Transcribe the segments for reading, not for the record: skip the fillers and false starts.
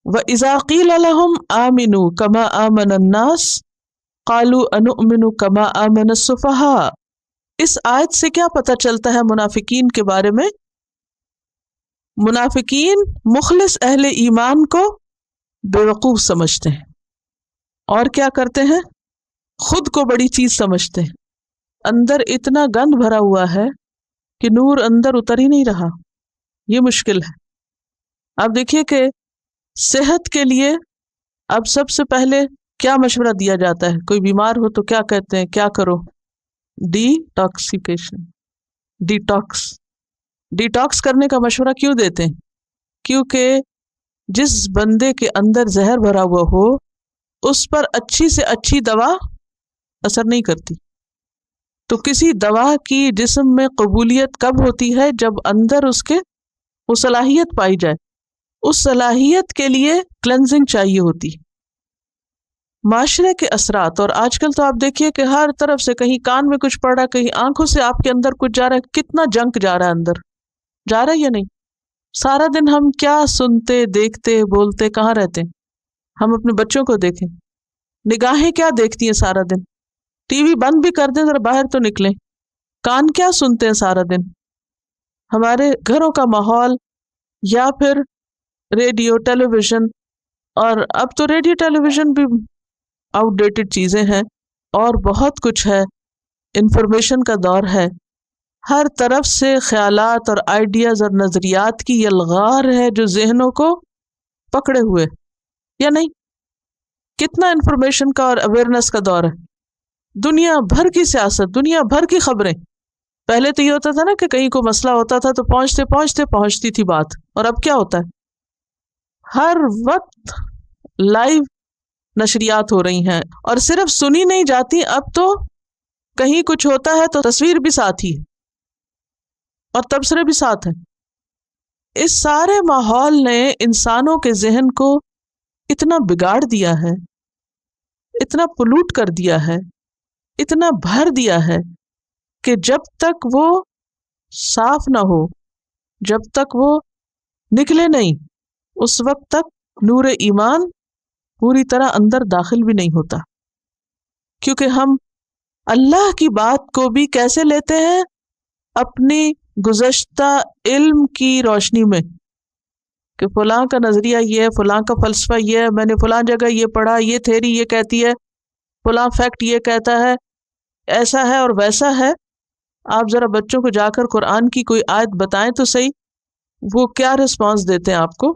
وَإِذَا قِيلَ لَهُمْ آمِنُوا كَمَا آمَنَ النَّاسُ قَالُوا أَنُؤْمِنُ كَمَا آمَنَ السُّفَهَاءُ۔ اس آیت سے کیا پتہ چلتا ہے منافقین کے بارے میں؟ منافقین مخلص اہل ایمان کو بیوقوف سمجھتے ہیں، اور کیا کرتے ہیں؟ خود کو بڑی چیز سمجھتے ہیں۔ اندر اتنا گند بھرا ہوا ہے کہ نور اندر اتر ہی نہیں رہا، یہ مشکل ہے۔ آپ دیکھیے کہ صحت کے لیے اب سب سے پہلے کیا مشورہ دیا جاتا ہے؟ کوئی بیمار ہو تو کیا کہتے ہیں؟ کیا کرو؟ ڈی ٹاکسیکیشن، ڈیٹاکس کرنے کا مشورہ کیوں دیتے ہیں؟ کیونکہ جس بندے کے اندر زہر بھرا ہوا ہو اس پر اچھی سے اچھی دوا اثر نہیں کرتی۔ تو کسی دوا کی جسم میں قبولیت کب ہوتی ہے؟ جب اندر اس کے وہ صلاحیت پائی جائے۔ اس صلاحیت کے لیے کلینزنگ چاہیے ہوتی۔ معاشرے کے اثرات، اور آج کل تو آپ دیکھیے کہ ہر طرف سے کہیں کان میں کچھ پڑ رہا ہے، کہیں آنکھوں سے آپ کے اندر کچھ جا رہا ہے، کتنا جنک جا رہا ہے اندر، جا رہا ہے یا نہیں؟ سارا دن ہم کیا سنتے، دیکھتے، بولتے، کہاں رہتے ہیں؟ ہم اپنے بچوں کو دیکھیں، نگاہیں کیا دیکھتی ہیں سارا دن؟ ٹی وی بند بھی کر دیں ذرا باہر تو نکلیں، کان کیا سنتے ہیں سارا دن؟ ہمارے گھروں کا ماحول، یا پھر ریڈیو، ٹیلی ویژن، اور اب تو ریڈیو ٹیلی ویژن بھی آؤٹ ڈیٹڈ چیزیں ہیں، اور بہت کچھ ہے، انفارمیشن کا دور ہے، ہر طرف سے خیالات اور آئیڈیاز اور نظریات کی یلغار ہے جو ذہنوں کو پکڑے ہوئے، یا نہیں؟ کتنا انفارمیشن کا اور اویئرنیس کا دور ہے، دنیا بھر کی سیاست، دنیا بھر کی خبریں۔ پہلے تو یہ ہوتا تھا نا کہ کہیں کو مسئلہ ہوتا تھا تو پہنچتی تھی بات، اور اب کیا ہوتا ہے؟ ہر وقت لائیو نشریات ہو رہی ہیں، اور صرف سنی نہیں جاتی، اب تو کہیں کچھ ہوتا ہے تو تصویر بھی ساتھ ہی ہے اور تبصرے بھی ساتھ ہیں۔ اس سارے ماحول نے انسانوں کے ذہن کو اتنا بگاڑ دیا ہے، اتنا پلوٹ کر دیا ہے، اتنا بھر دیا ہے کہ جب تک وہ صاف نہ ہو، جب تک وہ نکلے نہیں، اس وقت تک نور ایمان پوری طرح اندر داخل بھی نہیں ہوتا۔ کیونکہ ہم اللہ کی بات کو بھی کیسے لیتے ہیں؟ اپنی گزشتہ علم کی روشنی میں، کہ فلاں کا نظریہ یہ ہے، فلاں کا فلسفہ یہ ہے، میں نے فلاں جگہ یہ پڑھا، یہ تھیری یہ کہتی ہے، فلاں فیکٹ یہ کہتا ہے، ایسا ہے اور ویسا ہے۔ آپ ذرا بچوں کو جا کر قرآن کی کوئی آیت بتائیں تو صحیح، وہ کیا رسپانس دیتے ہیں آپ کو؟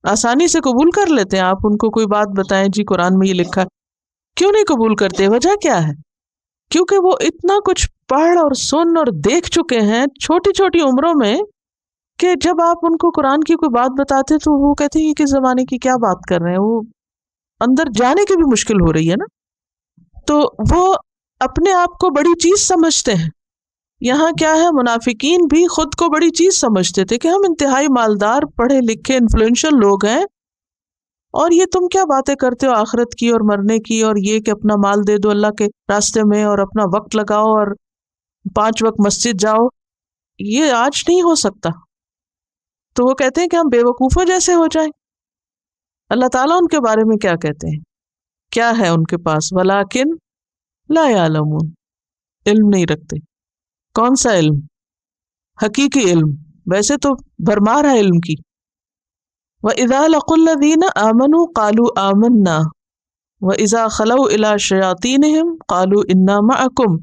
آسانی سے قبول کر لیتے ہیں؟ آپ ان کو کوئی بات بتائیں، جی قرآن میں یہ لکھا ہے، کیوں نہیں قبول کرتے؟ وجہ کیا ہے؟ کیونکہ وہ اتنا کچھ پڑھ اور سن اور دیکھ چکے ہیں چھوٹی چھوٹی عمروں میں، کہ جب آپ ان کو قرآن کی کوئی بات بتاتے تو وہ کہتے ہیں کہ زمانے کی کیا بات کر رہے ہیں، وہ اندر جانے کی بھی مشکل ہو رہی ہے نا۔ تو وہ اپنے آپ کو بڑی چیز سمجھتے ہیں۔ یہاں کیا ہے، منافقین بھی خود کو بڑی چیز سمجھتے تھے کہ ہم انتہائی مالدار، پڑھے لکھے، انفلوئنشل لوگ ہیں، اور یہ تم کیا باتیں کرتے ہو آخرت کی اور مرنے کی، اور یہ کہ اپنا مال دے دو اللہ کے راستے میں اور اپنا وقت لگاؤ اور 5 وقت مسجد جاؤ، یہ آج نہیں ہو سکتا۔ تو وہ کہتے ہیں کہ ہم بے وقوفوں جیسے ہو جائیں۔ اللہ تعالیٰ ان کے بارے میں کیا کہتے ہیں؟ کیا ہے ان کے پاس؟ وَلَٰكِن لَا يَعْلَمُونَ، علم نہیں رکھتے۔ کون سا علم؟ حقیقی علم، ویسے تو بھرمار ہے علم کی۔ وَإِذَا لَقُوا الَّذِينَ آمَنُوا قَالُوا آمَنَّا وَإِذَا خَلَوْا إِلَىٰ شَيَاطِينِهِمْ قَالُوا إِنَّا مَعَكُمْ۔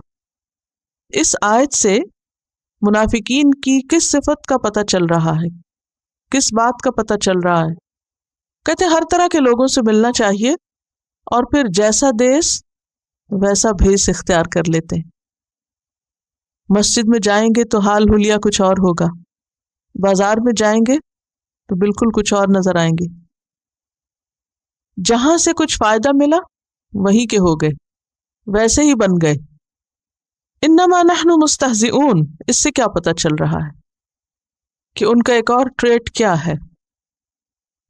اس آیت سے منافقین کی کس صفت کا پتہ چل رہا ہے؟ کس بات کا پتہ چل رہا ہے؟ کہتے ہر طرح کے لوگوں سے ملنا چاہیے، اور پھر جیسا دیس ویسا بھیس اختیار کر لیتے ہیں۔ مسجد میں جائیں گے تو حال حلیہ کچھ اور ہوگا، بازار میں جائیں گے تو بالکل کچھ اور نظر آئیں گے۔ جہاں سے کچھ فائدہ ملا وہیں کے ہو گئے، ویسے ہی بن گئے۔ انما نحن مستہزئون، اس سے کیا پتہ چل رہا ہے کہ ان کا ایک اور ٹریٹ کیا ہے؟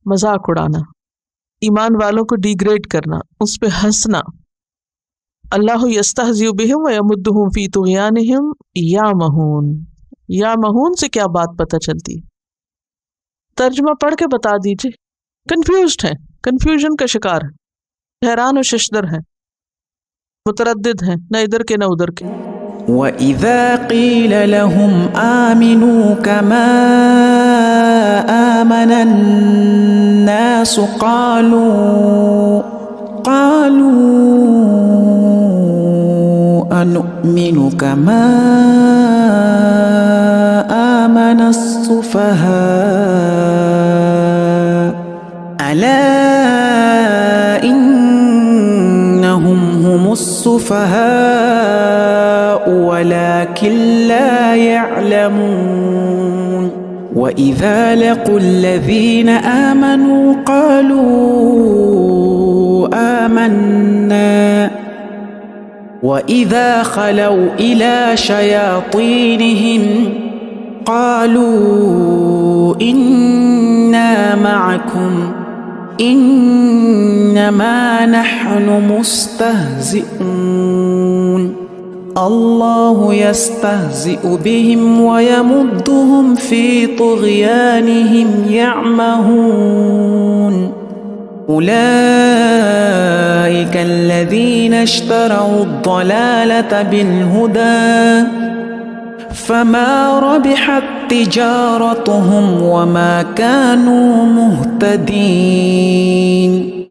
مذاق اڑانا، ایمان والوں کو ڈیگریڈ کرنا، اس پہ ہنسنا۔ اللہ یستہزئ بہم ویمدہم فی طغیانہم یعمہون۔ یعمہون سے کیا بات پتہ چلتی؟ ترجمہ پڑھ کے بتا دیجیے۔ کنفیوزڈ ہیں، کنفیوژن کا شکار ہیں، حیران و ششدر ہیں، متردد ہیں، نہ ادھر کے نہ ادھر کے۔ وَإِذَا قِيلَ لَهُمْ آمِنُوا كَمَا آمَنَ النَّاسُ قَالُوا أَنُؤْمِنُ كَمَا آمَنَ السُّفَهَاءُ أَلَا إِنَّهُمْ هُمُ السُّفَهَاءُ وَلَكِنْ لَا يَعْلَمُونَ وَإِذَا لَقُوا الَّذِينَ آمَنُوا قَالُوا آمَنَّا وَإِذَا خَلَوْا إِلَى شَيَاطِينِهِمْ قَالُوا إِنَّا مَعَكُمْ إِنَّمَا نَحْنُ مُسْتَهْزِئُونَ اللَّهُ يَسْتَهْزِئُ بِهِمْ وَيَمُدُّهُمْ فِي طُغْيَانِهِمْ يَعْمَهُونَ أُولَئِكَ الَّذِينَ اشْتَرَوُا الضَّلَالَةَ بِالْهُدَى فَمَا رَبِحَتْ تِجَارَتُهُمْ وَمَا كَانُوا مُهْتَدِينَ